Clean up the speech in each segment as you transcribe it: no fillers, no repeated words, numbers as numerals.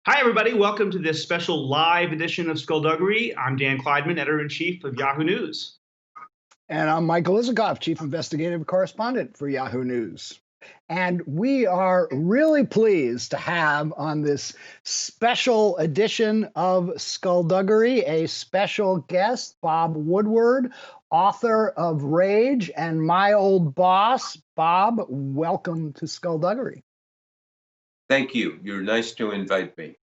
Hi, everybody. Welcome to this special live edition of Skullduggery. I'm Dan Klaidman, editor-in-chief of Yahoo News. And I'm Michael Isikoff, Chief Investigative Correspondent for Yahoo News. And we are really pleased to have on this special edition of Skullduggery a special guest, Bob Woodward, author of Rage and My Old Boss. Bob, welcome to Skullduggery. Thank you. You're nice to invite me.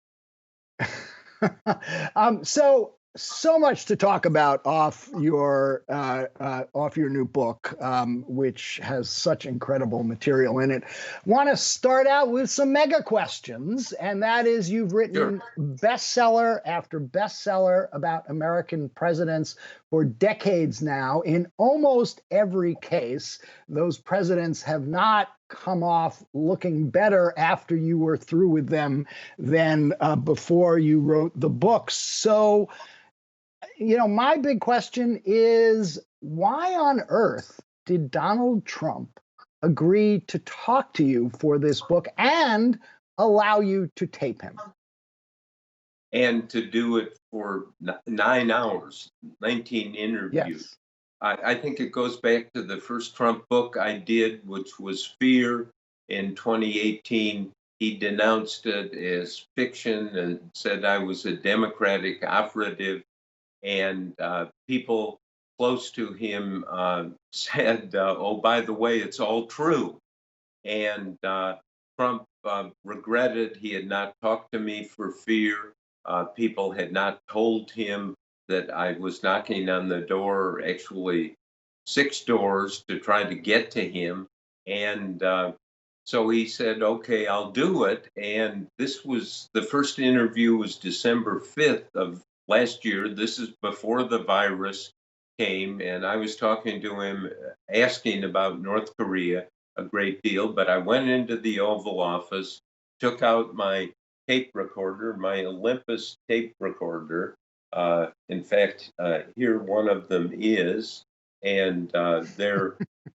So much to talk about off your new book, which has such incredible material in it. Want to start out with some mega questions, and that is, you've written bestseller after bestseller about American presidents for decades now. In almost every case, those presidents have not come off looking better after you were through with them than before you wrote the book. So, my big question is, why on earth did Donald Trump agree to talk to you for this book and allow you to tape him? And to do it for 9 hours, 19 interviews. Yes. I think it goes back to the first Trump book I did, which was Fear. In 2018, he denounced it as fiction and said I was a Democratic operative. And people close to him said, oh, by the way, it's all true. And Trump regretted he had not talked to me for Fear. People had not told him that I was knocking on the door, actually 6 doors, to try to get to him. And so he said, okay, I'll do it. And the first interview was December 5th of last year. This is before the virus came. And I was talking to him, asking about North Korea a great deal. But I went into the Oval Office, took out my tape recorder, my Olympus tape recorder. In fact, here one of them is, and they're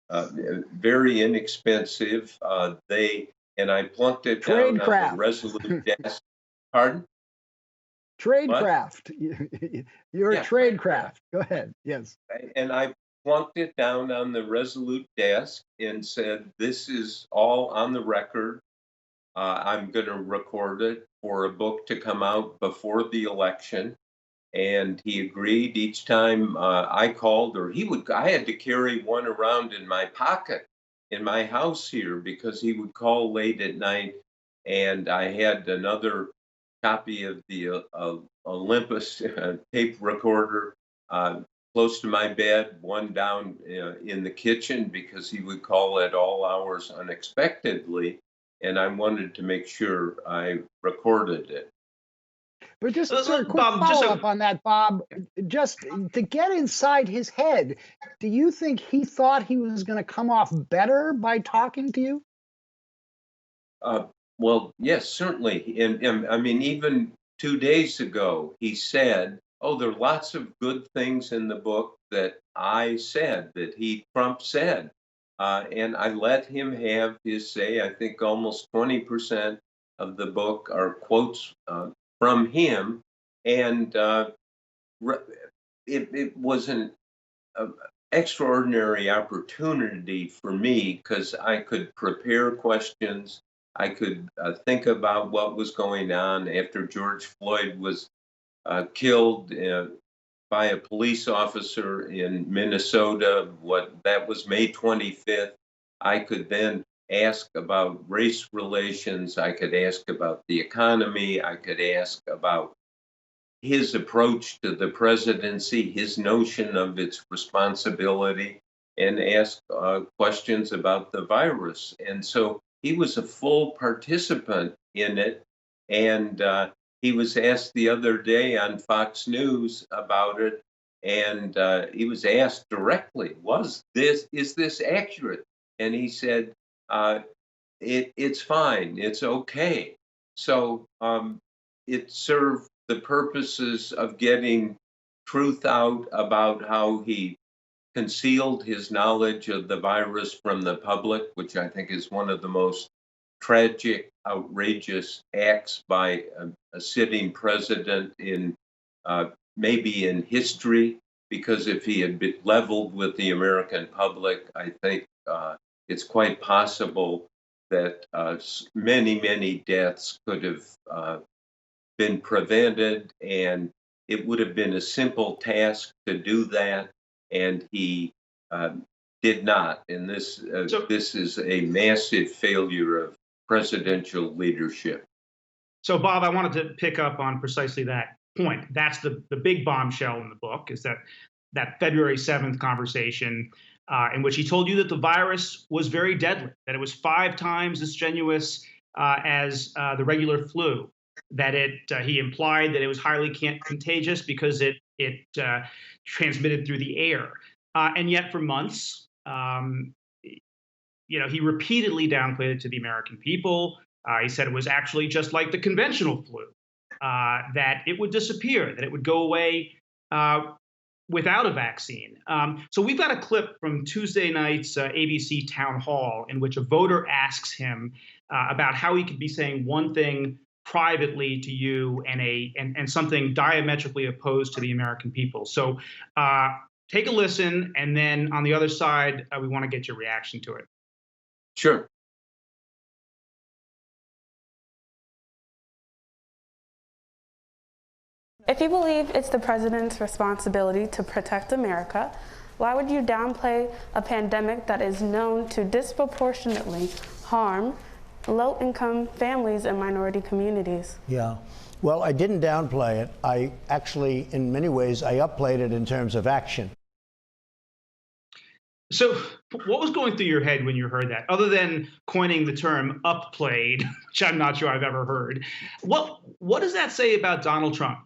very inexpensive. And I plunked it down on the Resolute desk. Pardon? Tradecraft. You're a tradecraft. Go ahead. Yes. And I plunked it down on the Resolute desk and said, this is all on the record. I'm going to record it for a book to come out before the election. And he agreed. Each time I called, I had to carry one around in my pocket in my house here because he would call late at night. And I had another copy of the Olympus tape recorder close to my bed, one down in the kitchen because he would call at all hours unexpectedly. And I wanted to make sure I recorded it. But just a quick follow-up on that, Bob, just to get inside his head, do you think he thought he was going to come off better by talking to you? Well, yes, certainly. And I mean, even 2 days ago, he said, oh, there are lots of good things in the book that I said, that Trump said. And I let him have his say. I think almost 20% of the book are quotes from him. And it was an extraordinary opportunity for me because I could prepare questions. I could think about what was going on after George Floyd was killed by a police officer in Minnesota. That was May 25th. I could then ask about race relations. I could ask about the economy. I could ask about his approach to the presidency, his notion of its responsibility, and ask questions about the virus. And so he was a full participant in it. And he was asked the other day on Fox News about it. And he was asked directly, is this accurate? And he said, it's fine, it's okay. So it served the purposes of getting truth out about how he concealed his knowledge of the virus from the public, which I think is one of the most tragic, outrageous acts by a sitting president in maybe in history, because if he had been leveled with the American public, I think it's quite possible that many, many deaths could have been prevented, and it would have been a simple task to do that, and he did not. And this this is a massive failure of presidential leadership. So, Bob, I wanted to pick up on precisely that point. That's the big bombshell in the book, is that February 7th conversation in which he told you that the virus was very deadly, that it was 5 times as strenuous as the regular flu, that he implied that it was highly contagious because it transmitted through the air. And yet for months, he repeatedly downplayed it to the American people. He said it was actually just like the conventional flu, that it would disappear, that it would go away without a vaccine. So we've got a clip from Tuesday night's ABC town hall in which a voter asks him about how he could be saying one thing privately to you and something diametrically opposed to the American people. So take a listen, and then on the other side, we want to get your reaction to it. Sure. If you believe it's the president's responsibility to protect America, why would you downplay a pandemic that is known to disproportionately harm low-income families and minority communities? Yeah. Well, I didn't downplay it. I actually, in many ways, I upplayed it in terms of action. So what was going through your head when you heard that, other than coining the term upplayed, which I'm not sure I've ever heard? What does that say about Donald Trump?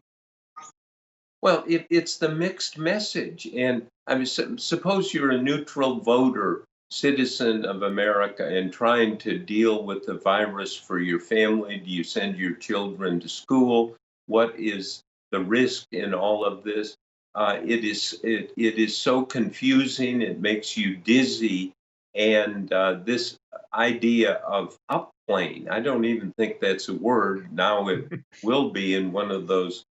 Well, it's the mixed message. And I mean, suppose you're a neutral voter, citizen of America, and trying to deal with the virus for your family. Do you send your children to school? What is the risk in all of this? It is so confusing. It makes you dizzy. And this idea of upplaying, I don't even think that's a word. Now it will be in one of those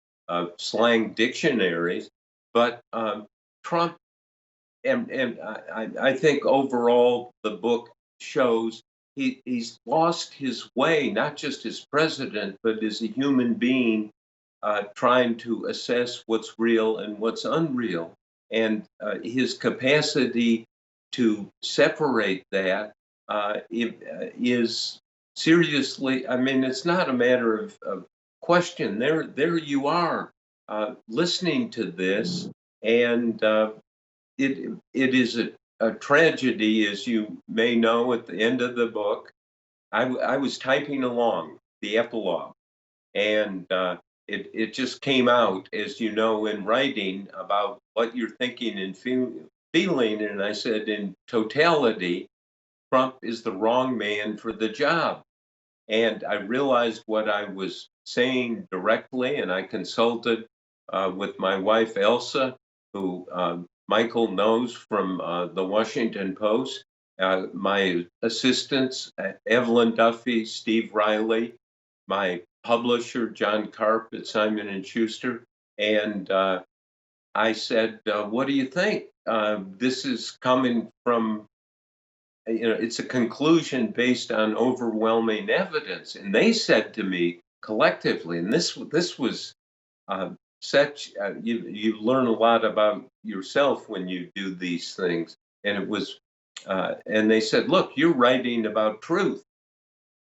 slang dictionaries. But Trump, and I think overall the book shows he's lost his way, not just as president, but as a human being, trying to assess what's real and what's unreal. And his capacity to separate that is seriously, I mean, it's not a matter of question. There you are listening to this, and it is a tragedy, as you may know. At the end of the book, I was typing along the epilogue, and it just came out, as you know, in writing about what you're thinking and feeling. And I said, in totality, Trump is the wrong man for the job. And I realized what I was saying directly, and I consulted with my wife, Elsa, who Michael knows from the Washington Post, my assistants, Evelyn Duffy, Steve Riley, my publisher, John Karp at Simon & Schuster. And I said, what do you think? This is coming from, it's a conclusion based on overwhelming evidence. And they said to me collectively, and this was such, you learn a lot about yourself when you do these things. And it was, and they said, look, you're writing about truth.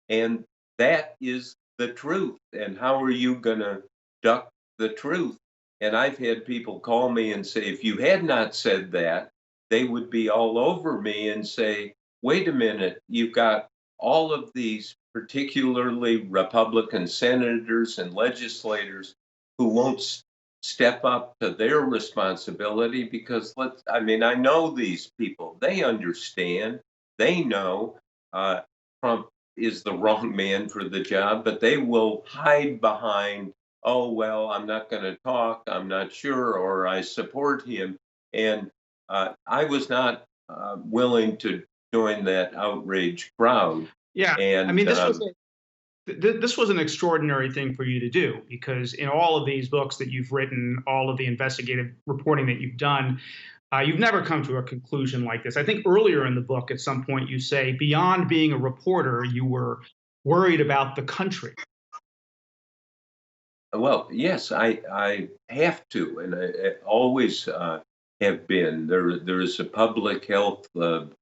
And that is the truth. And how are you going to duck the truth? And I've had people call me and say, if you had not said that, they would be all over me and say, wait a minute, you've got all of these particularly Republican senators and legislators who won't step up to their responsibility, because I know these people, they understand, they know Trump is the wrong man for the job, but they will hide behind, oh, well, I'm not going to talk, I'm not sure, or I support him. And I was not willing to join that outraged crowd. Yeah, I And mean, this was an extraordinary thing for you to do, because in all of these books that you've written, all of the investigative reporting that you've done, you've never come to a conclusion like this. I think earlier in the book, at some point, you say beyond being a reporter, you were worried about the country. well, yes, I have to, and I always have been. There is a public health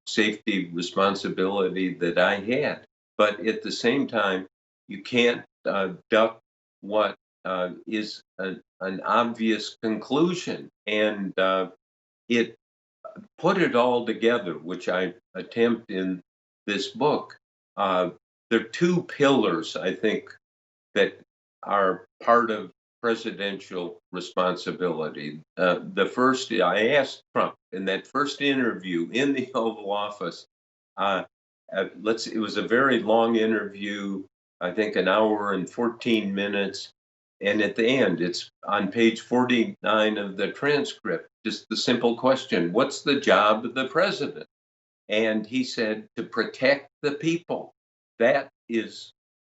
safety responsibility that I had, but at the same time, you can't duck what is an obvious conclusion, and it put it all together, which I attempt in this book. There are two pillars, I think, that are part of presidential responsibility. The first, I asked Trump in that first interview in the Oval Office. Uh, it was a very long interview, I think an hour and 14 minutes. And at the end, it's on page 49 of the transcript, just the simple question, what's the job of the president? And he said, to protect the people. That is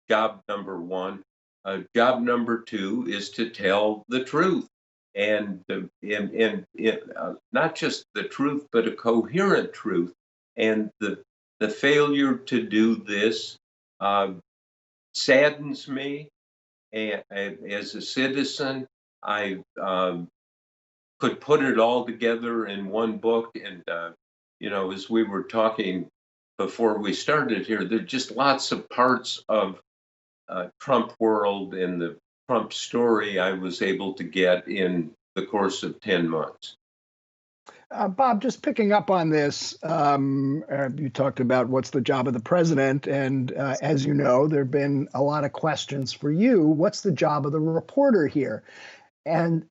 job number one. Job number two is to tell the truth, and not just the truth, but a coherent truth. And the failure to do this saddens me. And as a citizen, I could put it all together in one book. And as we were talking before we started here, there are just lots of parts of Trump world and the Trump story I was able to get in the course of 10 months. Bob, just picking up on this, you talked about what's the job of the president. And as you know, there have been a lot of questions for you. What's the job of the reporter here? And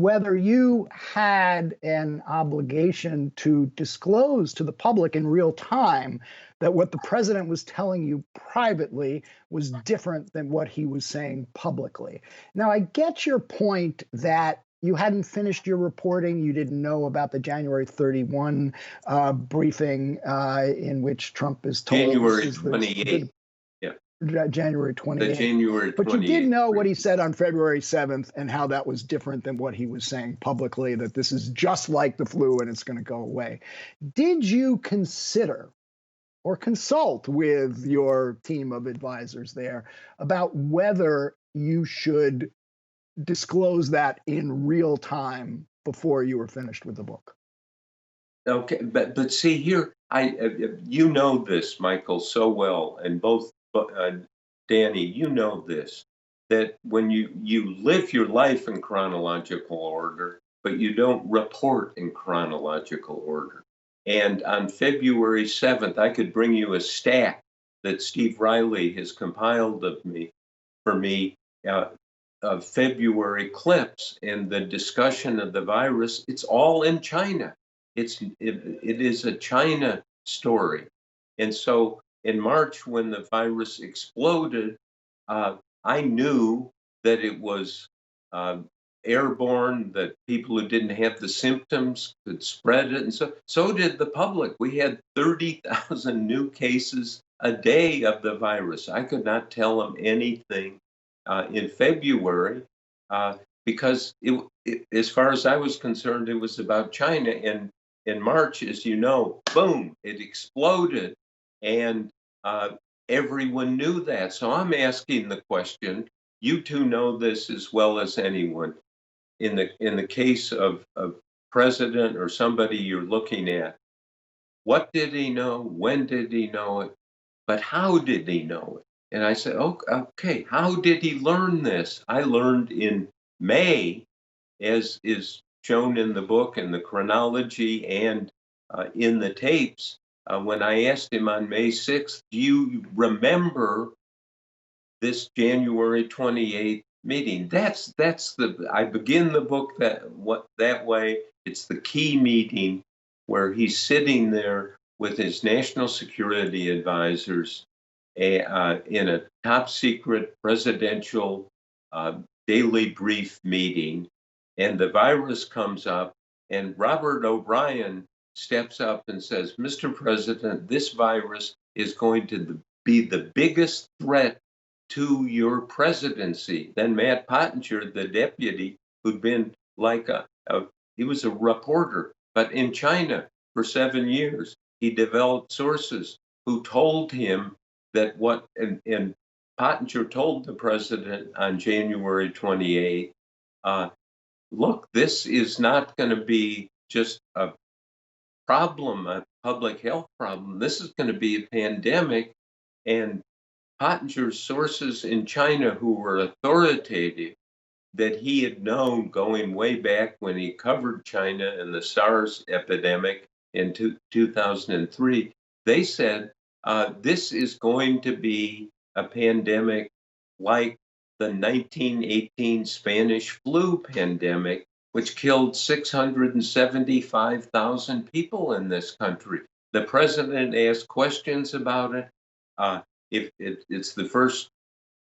whether you had an obligation to disclose to the public in real time that what the president was telling you privately was different than what he was saying publicly. Now, I get your point that you hadn't finished your reporting. You didn't know about the January 31 briefing in which Trump is told. January 28th. January 28th. The January 28th. But you did know what he said on February 7th and how that was different than what he was saying publicly, that this is just like the flu and it's going to go away. Did you consider or consult with your team of advisors there about whether you should disclose that in real time before you were finished with the book? Okay, but see here, you know this, Michael, so well, and both Danny, you know this, that when you live your life in chronological order, but you don't report in chronological order. And on February 7th, I could bring you a stack that Steve Riley has compiled for me of February clips, and the discussion of the virus. It's all in China. It is a China story. And so in March, when the virus exploded, I knew that it was airborne, that people who didn't have the symptoms could spread it. And so did the public. We had 30,000 new cases a day of the virus. I could not tell them anything in February because as far as I was concerned, it was about China. And in March, as you know, boom, it exploded. And everyone knew that. So I'm asking the question, you two know this as well as anyone. In the case of a president or somebody you're looking at, what did he know? When did he know it? But how did he know it? And I said, okay, how did he learn this? I learned in May, as is shown in the book and the chronology and in the tapes, when I asked him on May 6th, do you remember this January 28th meeting? I begin the book that way. It's the key meeting where he's sitting there with his national security advisors in a top secret presidential daily brief meeting. And the virus comes up, and Robert O'Brien steps up and says, Mr. President, this virus is going to be the biggest threat to your presidency. Then Matt Pottinger, the deputy, who'd been like he was a reporter, but in China for 7 years, he developed sources who told him that and Pottinger told the president on January 28th, look, this is not going to be just a problem, a public health problem. This is going to be a pandemic. And Pottinger's sources in China, who were authoritative, that he had known going way back when he covered China and the SARS epidemic in 2003, they said this is going to be a pandemic like the 1918 Spanish flu pandemic, which killed 675,000 people in this country. The president asked questions about it. It's the first,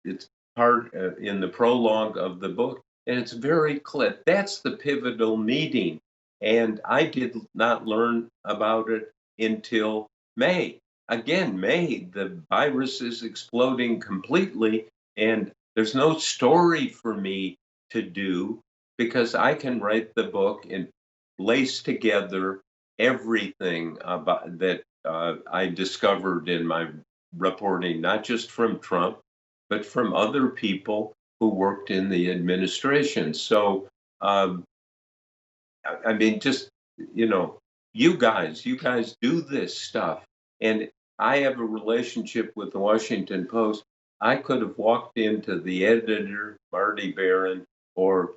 it's part in the prologue of the book, and it's very clear. That's the pivotal meeting. And I did not learn about it until May. Again, May, the virus is exploding completely, and there's no story for me to do because I can write the book and lace together everything about that I discovered in my reporting, not just from Trump, but from other people who worked in the administration. So, I mean, just, you guys do this stuff. And I have a relationship with the Washington Post. I could have walked into the editor, Marty Baron, or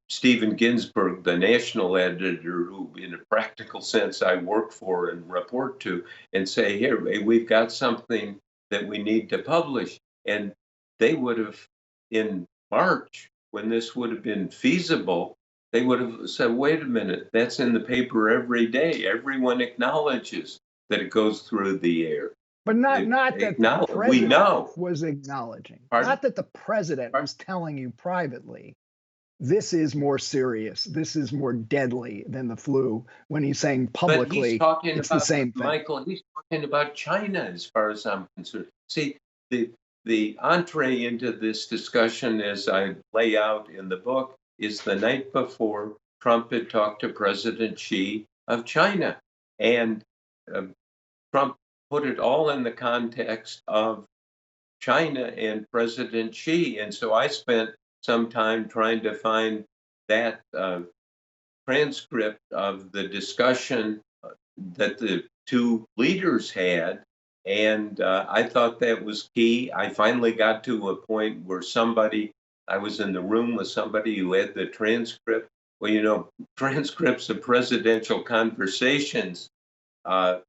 Stephen Ginsburg, the national editor, who in a practical sense I work for and report to, and say, here, we've got something that we need to publish. And they would have, in March, when this would have been feasible, they would have said, wait a minute, that's in the paper every day. Everyone acknowledges that it goes through the air. But not that the president was acknowledging. Pardon? Not that the president was telling you privately, this is more serious, this is more deadly than the flu, when he's saying publicly it's the same thing. Michael, he's talking about China as far as I'm concerned. See, the entree into this discussion, as I lay out in the book, is the night before Trump had talked to President Xi of China. And Trump put it all in the context of China and President Xi. And so I spent some time trying to find that transcript of the discussion that the two leaders had. And I thought that was key. I finally got to a point where I was in the room with somebody who had the transcript. Well, transcripts of presidential conversations are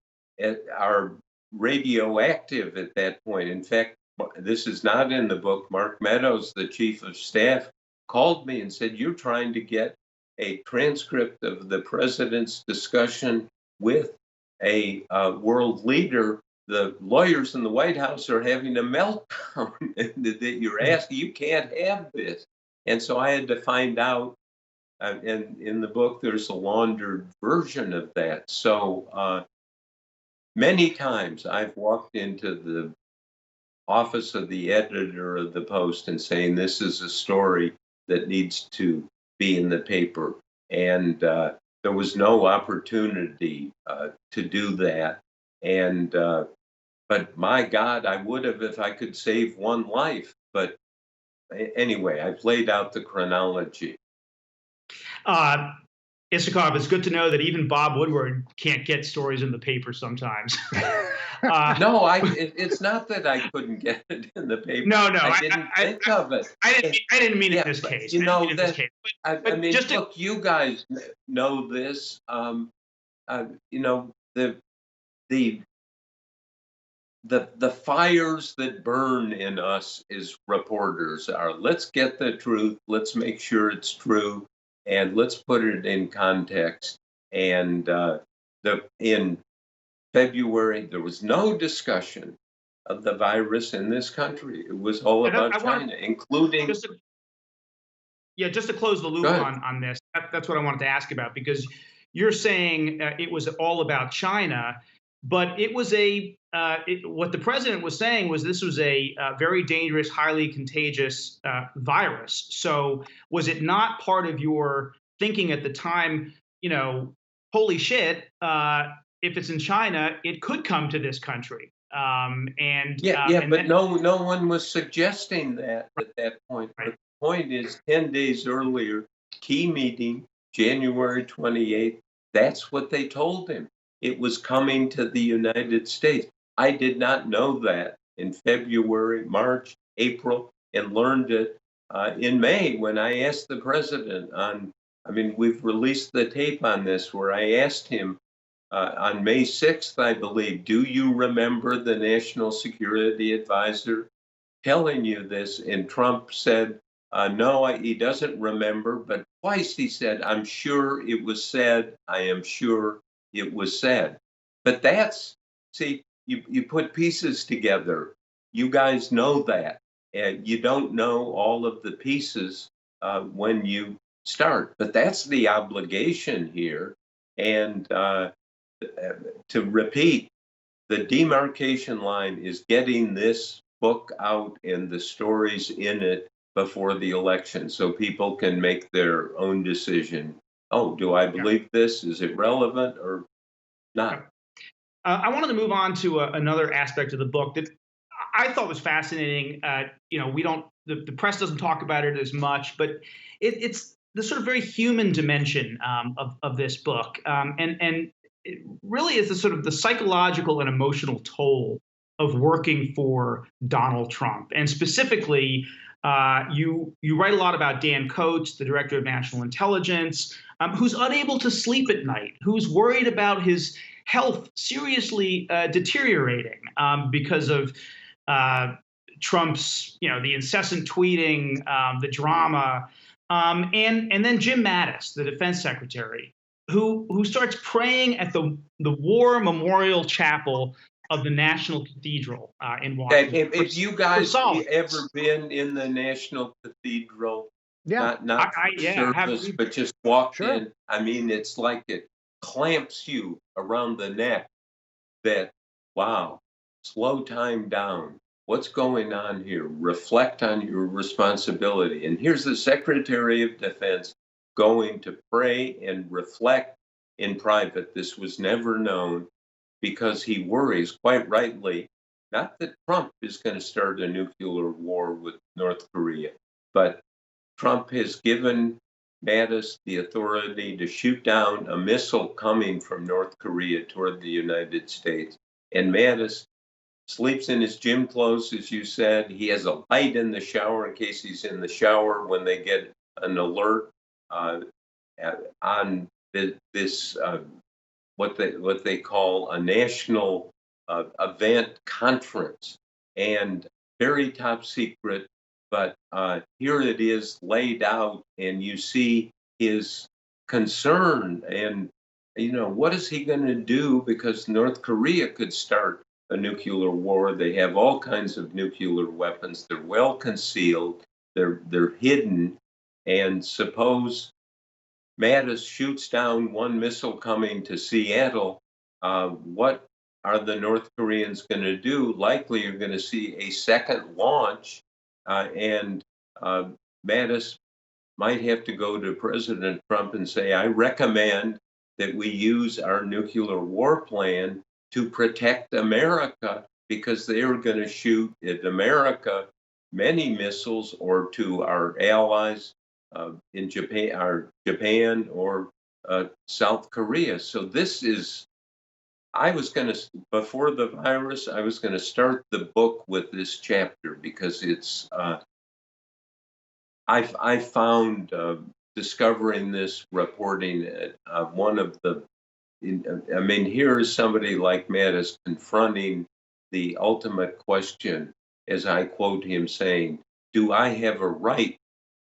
radioactive at that point. In fact, this is not in the book. Mark Meadows, the chief of staff, called me and said, you're trying to get a transcript of the president's discussion with a world leader. The lawyers in the White House are having a meltdown that you're asking, you can't have this. And so I had to find out, and in the book, there's a laundered version of that. So many times I've walked into the office of the editor of the Post and saying, this is a story that needs to be in the paper. And there was no opportunity to do that. And but my God, I would have if I could save one life. But anyway, I've laid out the chronology. Isikoff, it's good to know that even Bob Woodward can't get stories in the paper sometimes. No, it's not that I couldn't get it in the paper. No, I didn't think of it. I didn't mean it in this case. I mean, look, you guys know this. The fires that burn in us as reporters are, let's get the truth, let's make sure it's true, and let's put it in context. And in February, there was no discussion of the virus in this country. It was all about China, including... Just to close the loop on this, that's what I wanted to ask about, because you're saying it was all about China, but it was a what the president was saying was this was a very dangerous, highly contagious virus. So was it not part of your thinking at the time, holy shit, if it's in China, it could come to this country? But no one was suggesting that at that point. Right. But the point is, 10 days earlier, key meeting, January 28th, that's what they told him. It was coming to the United States. I did not know that in February, March, April, and learned it in May when I asked the president we've released the tape on this where I asked him on May 6th, I believe, do you remember the National Security Advisor telling you this? And Trump said, no, he doesn't remember, but twice he said, I'm sure it was said, I am sure it was said. But you put pieces together. You guys know that. And you don't know all of the pieces when you start. But that's the obligation here. And to repeat, the demarcation line is getting this book out and the stories in it before the election so people can make their own decision. Oh, do I believe this? Is it relevant or not? I wanted to move on to another aspect of the book that I thought was fascinating. The press doesn't talk about it as much, but it's the sort of very human dimension of this book, and it really is the sort of the psychological and emotional toll of working for Donald Trump, and specifically. You write a lot about Dan Coats, the director of national intelligence, who's unable to sleep at night, who's worried about his health seriously deteriorating because of Trump's, the incessant tweeting, the drama, and then Jim Mattis, the defense secretary, who starts praying at the War Memorial Chapel of the National Cathedral in Washington. If you guys ever been in the National Cathedral, not service, but just walked in, I mean, it's like it clamps you around the neck that, wow, slow time down. What's going on here? Reflect on your responsibility. And here's the Secretary of Defense going to pray and reflect in private. This was never known. Because he worries, quite rightly, not that Trump is going to start a nuclear war with North Korea, but Trump has given Mattis the authority to shoot down a missile coming from North Korea toward the United States. And Mattis sleeps in his gym clothes, as you said. He has a light in the shower in case he's in the shower when they get an alert on this what they call a national event conference, and very top secret, but here it is laid out, and you see his concern, and what is he going to do, because North Korea could start a nuclear war. They have all kinds of nuclear weapons. They're well concealed. They're hidden, and suppose Mattis shoots down one missile coming to Seattle. What are the North Koreans going to do? Likely you're going to see a second launch, and Mattis might have to go to President Trump and say, I recommend that we use our nuclear war plan to protect America, because they are going to shoot at America many missiles, or to our allies in Japan or South Korea. So this is, before the virus, I was going to start the book with this chapter, because it's, I found discovering this reporting one of the, here is somebody like Mattis confronting the ultimate question, as I quote him saying, do I have a right?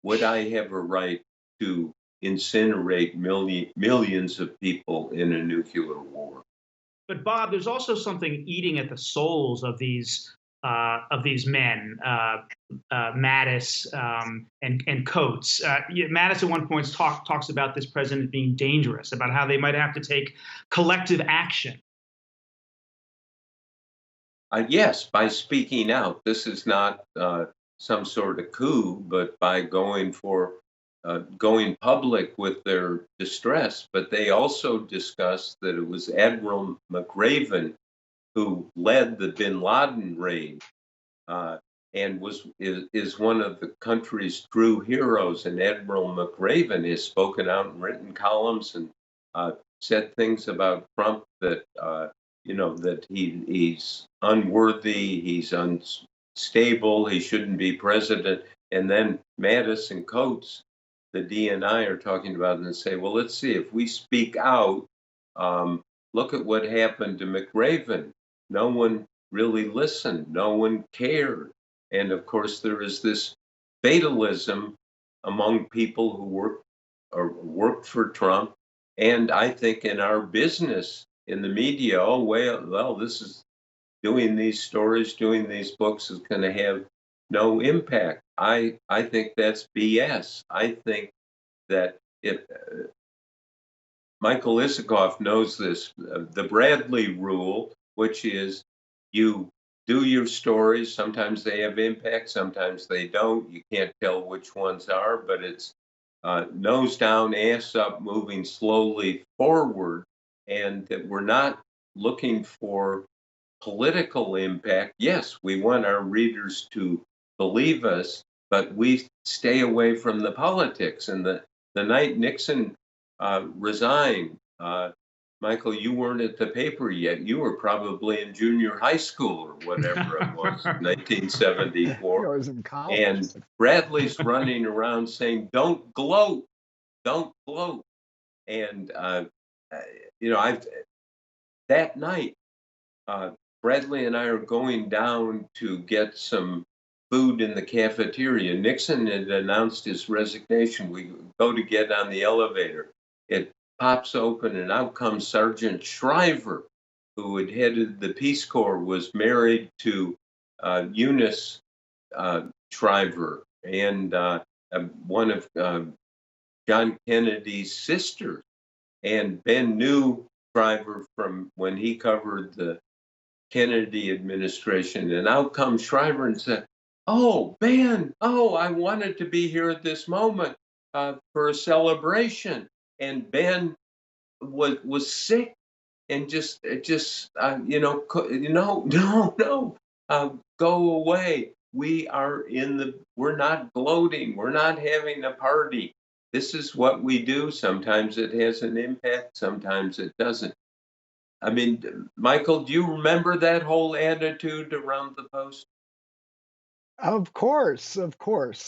Would I have a right to incinerate millions of people in a nuclear war? But Bob, there's also something eating at the souls of these men, Mattis and Coats. Mattis at one point talks about this president being dangerous, about how they might have to take collective action. Yes, by speaking out. This is not some sort of coup, but by going public with their distress. But they also discussed that it was Admiral McRaven who led the Bin Laden raid, and is one of the country's true heroes. And Admiral McRaven has spoken out and written columns and said things about Trump that that he's unworthy, he's unstable, he shouldn't be president. And then Mattis and Coates, the DNI, are talking about it and say, well, let's see, if we speak out, look at what happened to McRaven. No one really listened. No one cared. And of course, there is this fatalism among people who worked for Trump. And I think in our business, in the media, oh, well, this is doing these stories, doing these books is going to have no impact. I think that's BS. I think that if Michael Isikoff knows this, the Bradley rule, which is you do your stories. Sometimes they have impact, sometimes they don't. You can't tell which ones are, but it's nose down, ass up, moving slowly forward, and that we're not looking for political impact. Yes, we want our readers to believe us, but we stay away from the politics. And the night Nixon resigned, Michael, you weren't at the paper yet. You were probably in junior high school or whatever it was, 1974. I was in college. And Bradley's running around saying, "Don't gloat, don't gloat." And that night, Bradley and I are going down to get some food in the cafeteria. Nixon had announced his resignation. We go to get on the elevator. It pops open, and out comes Sergeant Shriver, who had headed the Peace Corps, was married to Eunice Shriver, and one of John Kennedy's sisters. And Ben knew Shriver from when he covered the Kennedy administration. And out comes Shriver and said, "Oh, Ben, I wanted to be here at this moment for a celebration." And Ben was sick and go away. We're not gloating. We're not having a party. This is what we do. Sometimes it has an impact, sometimes it doesn't. I mean, Michael, do you remember that whole attitude around the Post? Of course.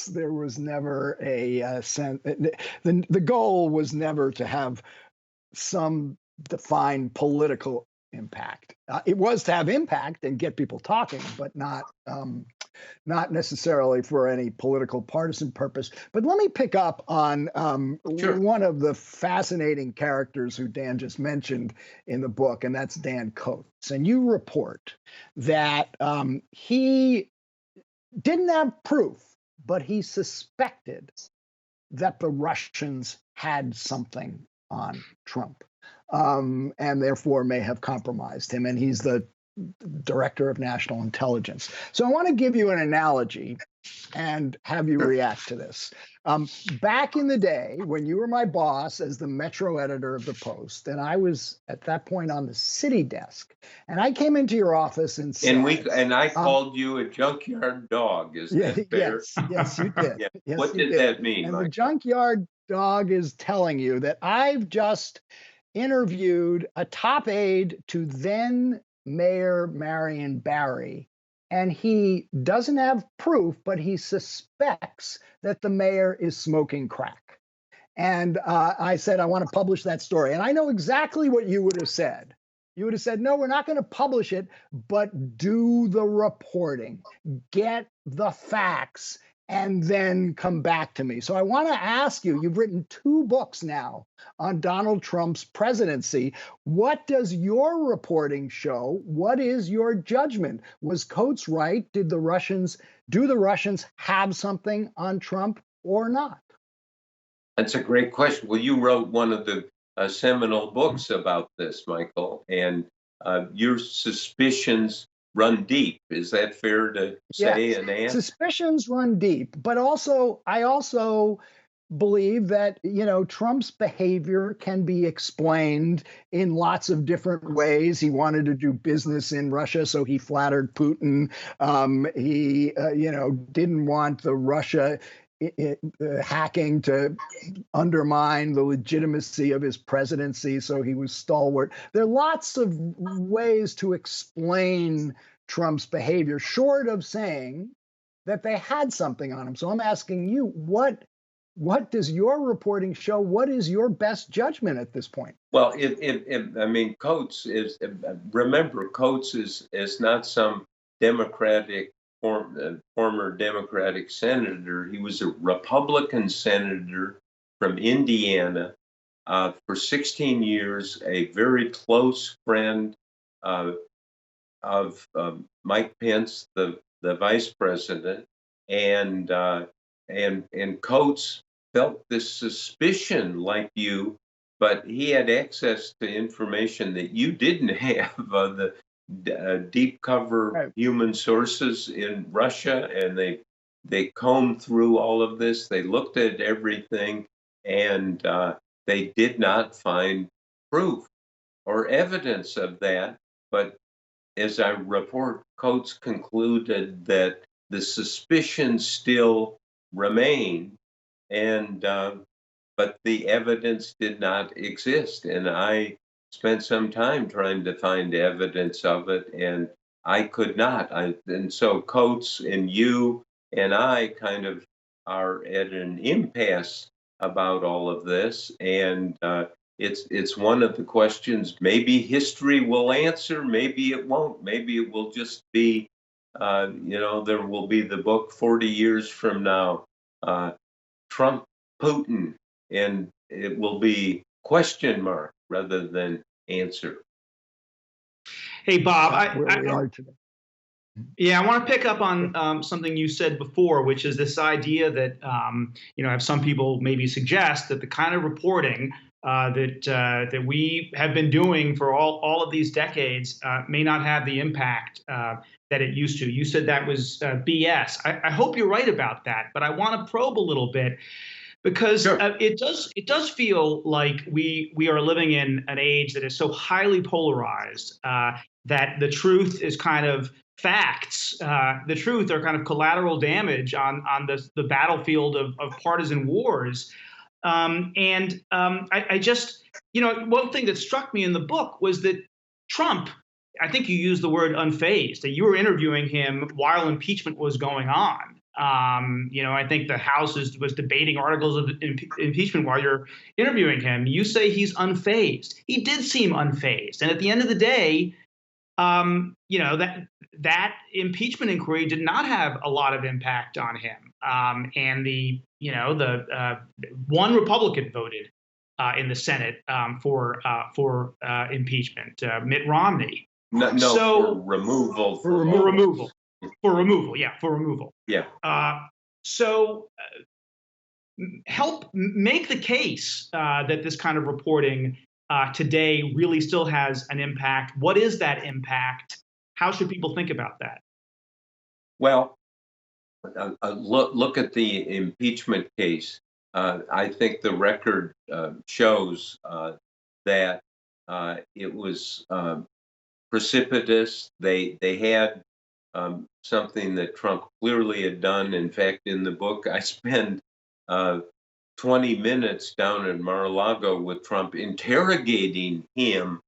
There was never a sense. The goal was never to have some defined political impact. It was to have impact and get people talking, but not necessarily for any political partisan purpose. But let me pick up on Sure. one of the fascinating characters who Dan just mentioned in the book, and that's Dan Coates. And you report that he didn't have proof, but he suspected that the Russians had something on Trump, and therefore may have compromised him. And he's the director of national intelligence. So I want to give you an analogy and have you react to this. Back in the day, when you were my boss as the Metro editor of the Post, and I was at that point on the city desk, and I came into your office and said, and I called you a junkyard dog. Is that fair? Yes, you did. Yeah. Yes, What you did that mean, And Michael? the junkyard dog is telling you that I've just interviewed a top aide to then Mayor Marion Barry, and he doesn't have proof, but he suspects that the mayor is smoking crack. And I said, I want to publish that story. And I know exactly what you would have said. You would have said, no, we're not going to publish it, but do the reporting, get the facts, and then come back to me. So I want to ask you, you've written 2 books now on Donald Trump's presidency. What does your reporting show? What is your judgment? Was Coates right? Do the Russians have something on Trump or not? That's a great question. Well, you wrote one of the seminal books about this, Michael, and your suspicions run deep. Is that fair to say Yes, and ask? suspicions run deep, but also I also believe that Trump's behavior can be explained in lots of different ways. He wanted to do business in Russia, so he flattered Putin. He didn't want the Russia hacking to undermine the legitimacy of his presidency, so he was stalwart. There are lots of ways to explain Trump's behavior, short of saying that they had something on him. So I'm asking you, what does your reporting show? What is your best judgment at this point? Well, I mean, Coates is, remember, Coates is not some former Democratic senator. He was a Republican senator from Indiana for 16 years, a very close friend of Mike Pence, the vice president, and Coates felt this suspicion like you, but he had access to information that you didn't have, the deep cover human sources in Russia, and they combed through all of this. They looked at everything, and they did not find proof or evidence of that. But as I report, Coates concluded that the suspicion still remained, and but the evidence did not exist. And I spent some time trying to find evidence of it, and I could not. And so Coates and you and I kind of are at an impasse about all of this, and it's one of the questions maybe history will answer, maybe it won't. Maybe it will just be, there will be the book 40 years from now, Trump, Putin, and it will be question mark rather than answer. Hey, Bob, where we are today. Yeah, I want to pick up on something you said before, which is this idea that, have some people maybe suggest that the kind of reporting that we have been doing for all of these decades may not have the impact that it used to. You said that was BS. I hope you're right about that, but I want to probe a little bit, because Sure. it does feel like we are living in an age that is so highly polarized that the truth is kind of facts. The truth are kind of collateral damage on the battlefield of partisan wars. I just, one thing that struck me in the book was that Trump, I think you used the word unfazed, that you were interviewing him while impeachment was going on. I think the House was debating articles of impeachment while you're interviewing him. You say he's unfazed. He did seem unfazed. And at the end of the day, that impeachment inquiry did not have a lot of impact on him. And the one Republican voted in the Senate for impeachment, Mitt Romney. No, so, for removal. For removal. Yeah. So help make the case that this kind of reporting today really still has an impact. What is that impact? How should people think about that? Well, look at the impeachment case. I think the record shows that it was precipitous. They had something that Trump clearly had done. In fact, in the book, I spend 20 minutes down in Mar-a-Lago with Trump, interrogating him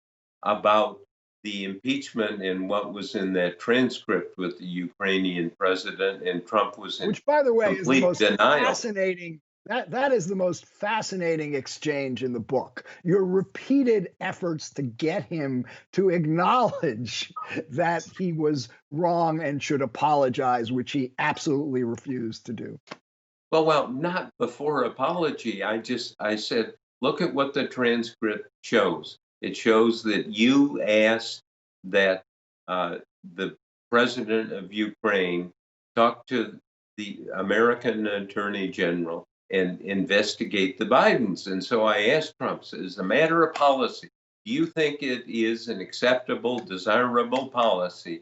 about the impeachment and what was in that transcript with the Ukrainian president, and Trump was in which, by the way, is the most denial. Fascinating. That is the most fascinating exchange in the book. Your repeated efforts to get him to acknowledge that he was wrong and should apologize, which he absolutely refused to do. Well, not before apology. I said, look at what the transcript shows. It shows that you asked that the president of Ukraine talk to the American Attorney General and investigate the Bidens. And so I asked Trump, as a matter of policy, do you think it is an acceptable, desirable policy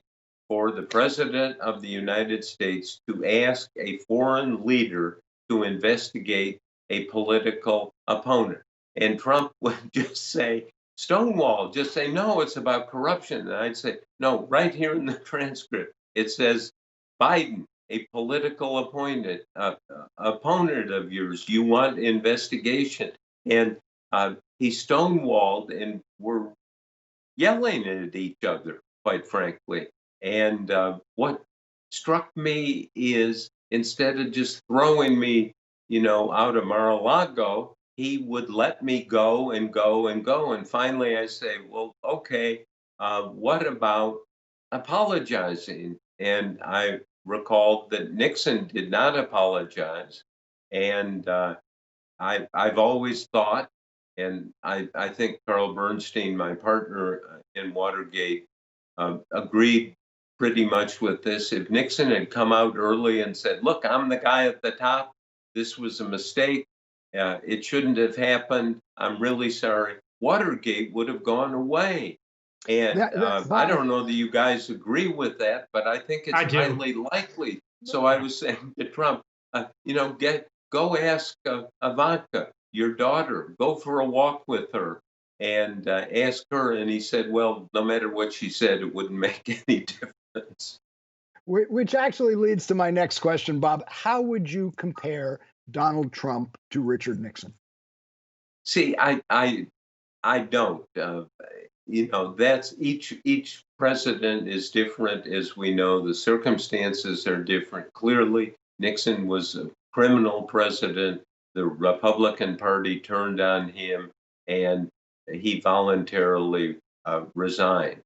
for the President of the United States to ask a foreign leader to investigate a political opponent. And Trump would just say, stonewall, just say, no, it's about corruption. And I'd say, no, right here in the transcript, it says, Biden, a political opponent of yours, you want investigation. And he stonewalled, and we're yelling at each other, quite frankly. And what struck me is, instead of just throwing me, out of Mar-a-Lago, he would let me go and go and go. And finally I say, well, okay, what about apologizing? And I recalled that Nixon did not apologize. And I've always thought, and I think Carl Bernstein, my partner in Watergate, agreed pretty much with this. If Nixon had come out early and said, look, I'm the guy at the top, this was a mistake, it shouldn't have happened, I'm really sorry, Watergate would have gone away. And I don't know that you guys agree with that, but I think it's highly likely. So I was saying to Trump, go ask Ivanka, your daughter, go for a walk with her and ask her. And he said, well, no matter what she said, it wouldn't make any difference. Which actually leads to my next question, Bob. How would you compare Donald Trump to Richard Nixon? See, I don't. That's each president is different, as we know. The circumstances are different. Clearly, Nixon was a criminal president. The Republican Party turned on him, and he voluntarily resigned.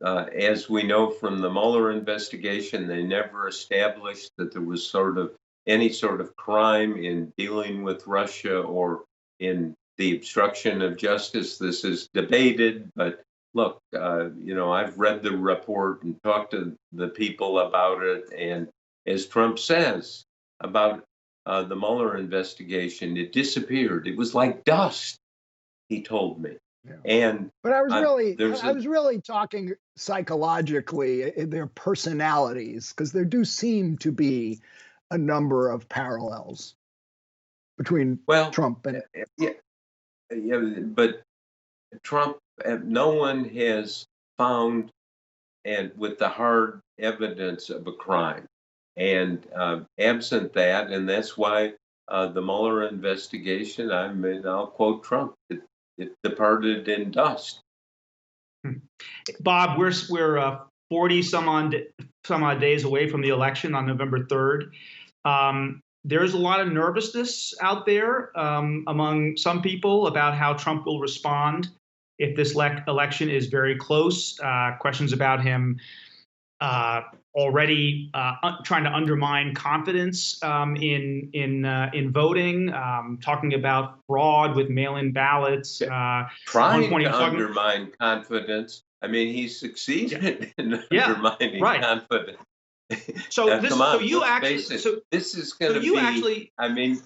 As we know from the Mueller investigation, they never established that there was any sort of crime in dealing with Russia or in the obstruction of justice. This is debated, but look, I've read the report and talked to the people about it. And as Trump says about the Mueller investigation, it disappeared. It was like dust, he told me. Yeah. But I was really talking psychologically, their personalities, because there do seem to be a number of parallels between Trump and but Trump, no one has found, and with the hard evidence of a crime, and absent that, and that's why the Mueller investigation, I'll quote Trump, it departed in dust. Bob, we're 40 some odd days away from the election on November 3rd. There's a lot of nervousness out there among some people about how Trump will respond if this election is very close. Questions about him already trying to undermine confidence in voting, talking about fraud with mail-in ballots. Trying to undermine confidence. I mean, he succeeded in undermining confidence. So this is going to be. I mean,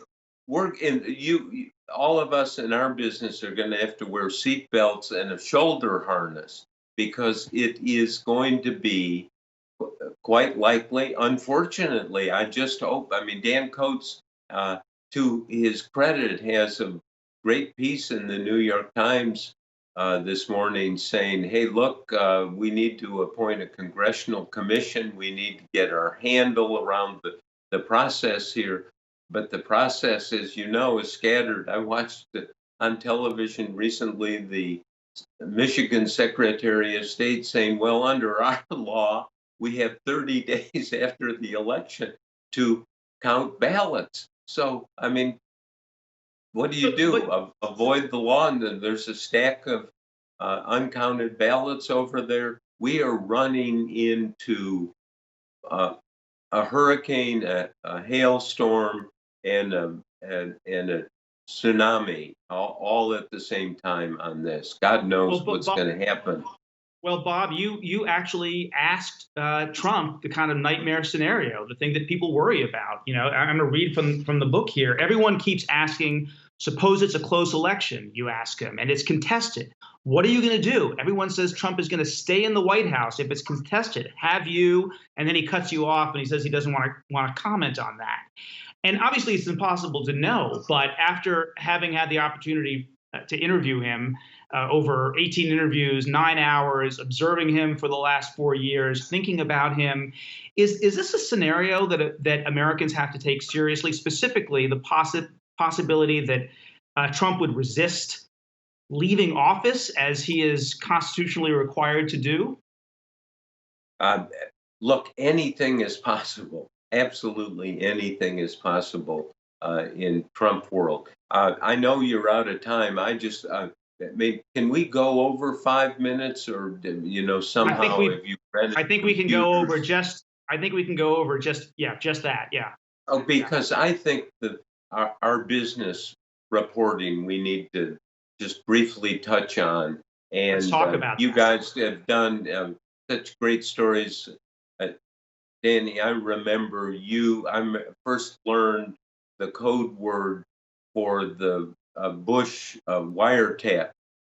all of us in our business are going to have to wear seatbelts and a shoulder harness, because it is going to be quite likely. Unfortunately, I just hope. I mean, Dan Coates, to his credit, has a great piece in the New York Times this morning saying, hey, look, we need to appoint a congressional commission. We need to get our handle around the process here. But the process, as you know, is scattered. I watched on television recently the Michigan Secretary of State saying, well, under our law, we have 30 days after the election to count ballots. So, I mean, what do you do? Avoid the law, and then there's a stack of uncounted ballots over there. We are running into a hurricane, a hailstorm, and a tsunami, all at the same time on this. God knows what's going to happen. Well, Bob, you actually asked Trump the kind of nightmare scenario, the thing that people worry about. I'm going to read from the book here. Everyone keeps asking Suppose it's a close election, you ask him, and it's contested. What are you going to do? Everyone says Trump is going to stay in the White House if it's contested. Have you? And then he cuts you off and he says he doesn't want to comment on that. And obviously, it's impossible to know. But after having had the opportunity to interview him, over 18 interviews, 9 hours, observing him for the last 4 years, thinking about him, is this a scenario that Americans have to take seriously? Specifically, the possibility that Trump would resist leaving office as he is constitutionally required to do? Look, anything is possible. Absolutely anything is possible in Trump world. I know you're out of time. I just, can we go over 5 minutes, or somehow have you read it? I think we can go over just. I think we can go over just that. Yeah. Oh, because I think that our business reporting we need to just briefly touch on. And let's talk about you guys have done such great stories. Danny, I remember I first learned the code word for the Bush wiretap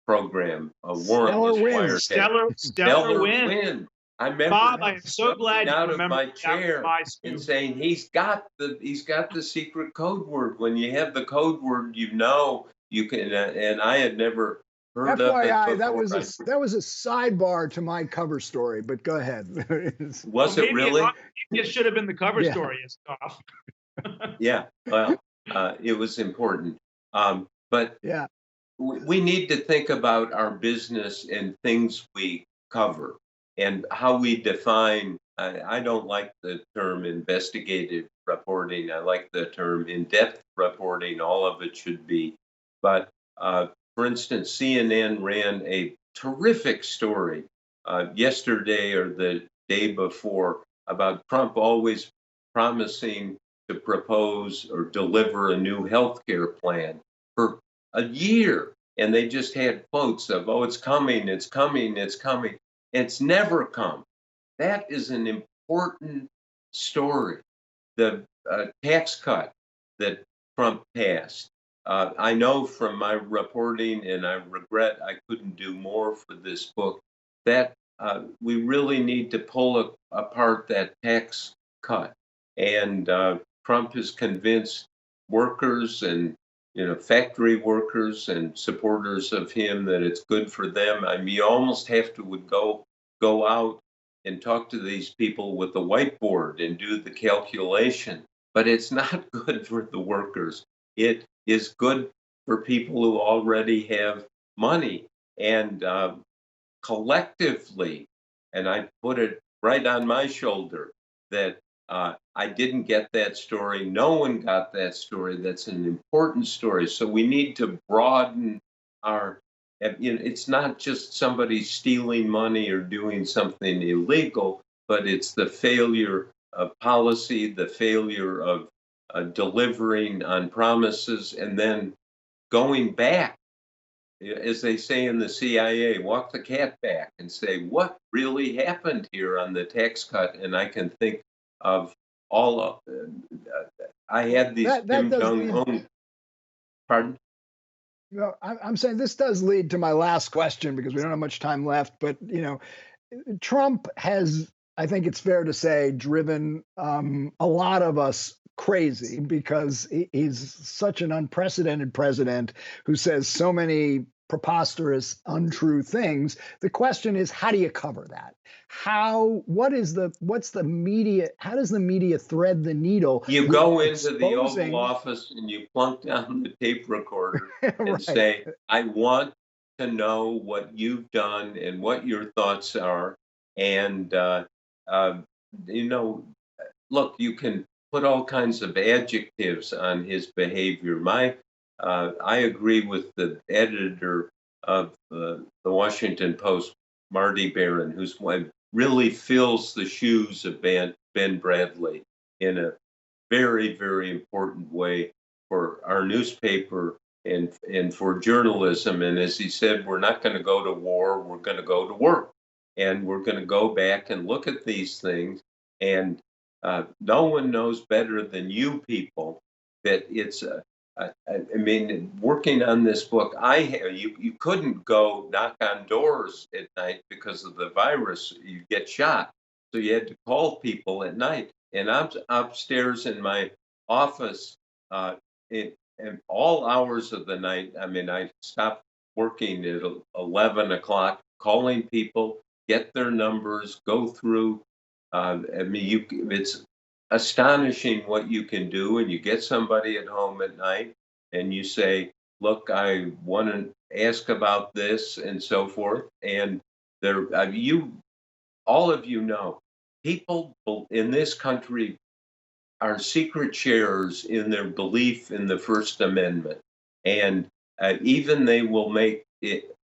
program, warrantless wiretap. Stellar Wind. I remember Bob, I am so glad you out of remember my chair and saying he's got the secret code word. When you have the code word, you can. And I had never heard FYI, of it. that was a sidebar to my cover story. But go ahead. Was it really? It should have been the cover story, Isikoff. Yeah. Well, it was important. But yeah, we need to think about our business and things we cover and how we define. I don't like the term investigative reporting. I like the term in-depth reporting. All of it should be. But for instance, CNN ran a terrific story yesterday or the day before about Trump always promising to propose or deliver a new healthcare plan for a year. And they just had quotes of, oh, it's coming, it's coming, it's coming. It's never come. That is an important story. The tax cut that Trump passed. I know from my reporting, and I regret I couldn't do more for this book, that we really need to pull apart that tax cut. And Trump has convinced workers and factory workers and supporters of him that it's good for them. I mean, you almost have to go out and talk to these people with the whiteboard and do the calculation. But it's not good for the workers. It is good for people who already have money. And collectively, and I put it right on my shoulder, that I didn't get that story. No one got that story. That's an important story. So we need to broaden our, it's not just somebody stealing money or doing something illegal, but it's the failure of policy, the failure of delivering on promises, and then going back, as they say in the CIA, walk the cat back and say, what really happened here on the tax cut? And I can think of all of I had these Kim Jong-un. Pardon? No, I'm saying this does lead to my last question because we don't have much time left. But Trump has, I think it's fair to say, driven a lot of us crazy because he's such an unprecedented president who says so many preposterous, untrue things. The question is, how do you cover that? What's the media? How does the media thread the needle? You go into the Oval Office and you plunk down the tape recorder and say, I want to know what you've done and what your thoughts are. And, look, you can put all kinds of adjectives on his behavior. I agree with the editor of the Washington Post, Marty Barron, who's really fills the shoes of Ben Bradley in a very, very important way for our newspaper and for journalism. And as he said, we're not going to go to war, we're going to go to work. And we're going to go back and look at these things. And no one knows better than you people that it's I mean, working on this book, you couldn't go knock on doors at night because of the virus. You get shot, so you had to call people at night. And I'm upstairs in my office in all hours of the night. I mean, I stopped working at 11 o'clock, calling people, get their numbers, go through. I mean, it's astonishing what you can do, and you get somebody at home at night and you say, look, I want to ask about this and so forth. And all of you know, people in this country are secret sharers in their belief in the First Amendment. And even they will make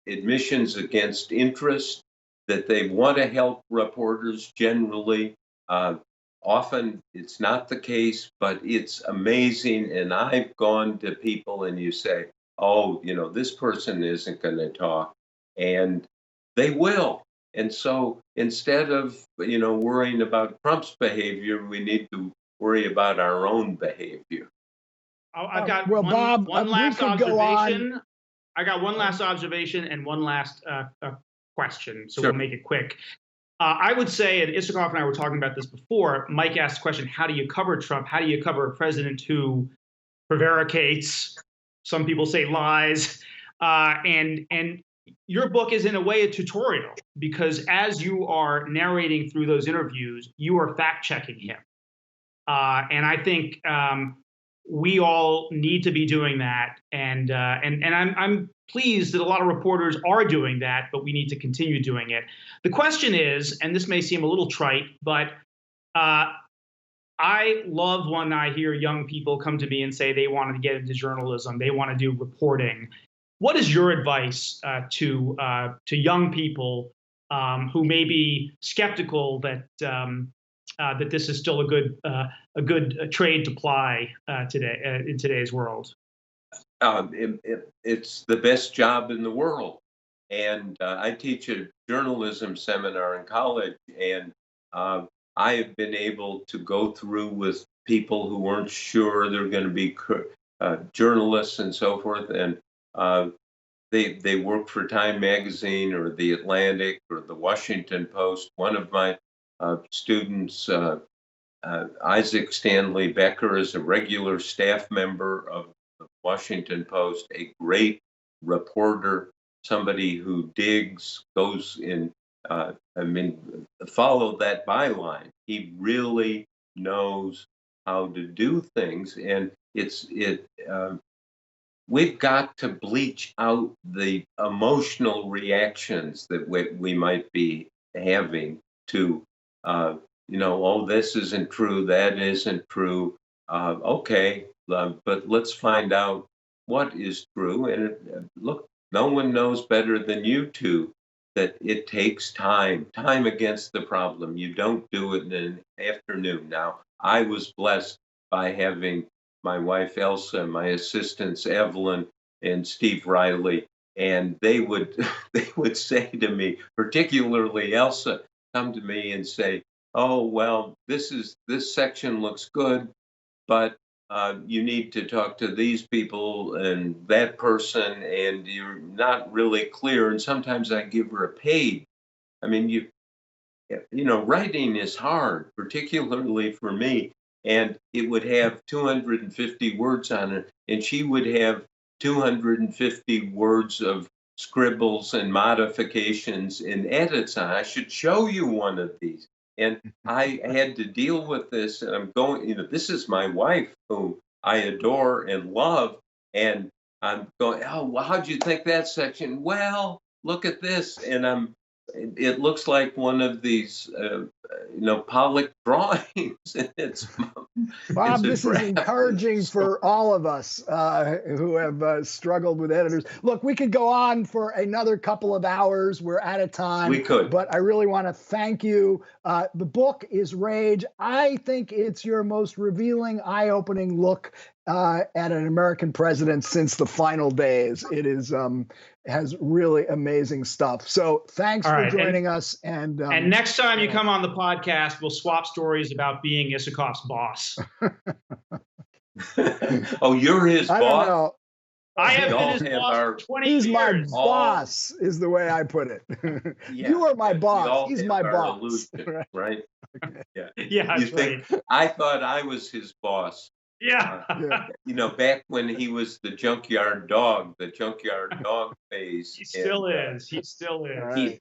admissions against interest that they want to help reporters generally. Often it's not the case, but it's amazing. And I've gone to people and you say, oh, this person isn't going to talk. And they will. And so instead of, worrying about Trump's behavior, we need to worry about our own behavior. I've got Bob, one last we could go observation. I got one last observation and one last question, so Sure. We'll make it quick. I would say, and Isikoff and I were talking about this before, Mike asked the question, how do you cover Trump? How do you cover a president who prevaricates, some people say lies, and your book is in a way a tutorial, because as you are narrating through those interviews, you are fact-checking him. And I think we all need to be doing that, and I'm pleased that a lot of reporters are doing that, but we need to continue doing it. The question is, and this may seem a little trite, but I love when I hear young people come to me and say they want to get into journalism, they want to do reporting. What is your advice to young people who may be skeptical that that this is still a good trade to ply today in today's world? It's the best job in the world. And I teach a journalism seminar in college, and I have been able to go through with people who weren't sure they're going to be journalists and so forth. And they work for Time Magazine or The Atlantic or The Washington Post. One of my students, Isaac Stanley Becker, is a regular staff member of the Washington Post, a great reporter, somebody who digs, goes in, follow that byline. He really knows how to do things, and we've got to bleach out the emotional reactions that we might be having to, oh, this isn't true, that isn't true. Okay, but let's find out what is true. And look, no one knows better than you two that it takes time against the problem. You don't do it in an afternoon. Now, I was blessed by having my wife Elsa, my assistants Evelyn and Steve Riley, and they would say to me, particularly Elsa, come to me and say, "Oh, well, this section looks good, but you need to talk to these people and that person, and you're not really clear." And sometimes I give her a page. I mean, writing is hard, particularly for me. And it would have 250 words on it, and she would have 250 words of scribbles and modifications and edits on. I should show you one of these. And I had to deal with this, and I'm going, this is my wife who I adore and love. And I'm going, oh, well, how'd you think that section? Well, look at this. And it looks like one of these, Pollock drawings. Bob, this is encouraging for all of us who have struggled with editors. Look, we could go on for another couple of hours. We're out of time. We could. But I really want to thank you. The book is Rage. I think it's your most revealing, eye-opening look at an American president since the final days. It is has really amazing stuff. So thanks for joining us. And next time you come on the podcast, we'll swap stories about being Isikoff's boss. Oh, you're his I don't boss? know. I have We been all his have boss our- for 20 He's my years. boss, is the way I put it. Yeah, You are my we boss. all He's have my our boss. illusion, right? Yeah. Yeah, You that's think right. I thought I was his boss? Yeah. Yeah. You know, back when he was the junkyard dog phase. He still and, is. He still is. All He, right.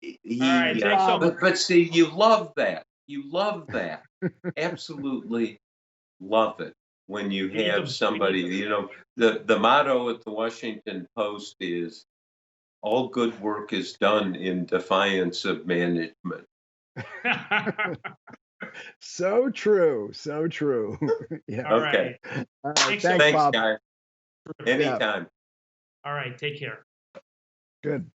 he, All right, thanks so much. but see, you love that. You love that. Absolutely love it when you We need have them. somebody, you know, the motto at the Washington Post is all good work is done in defiance of management. So true. So true. Yeah. All Okay. right. All right. Thanks so Thanks, Thanks, Bob. guys. Anytime. All right. Take care. Good.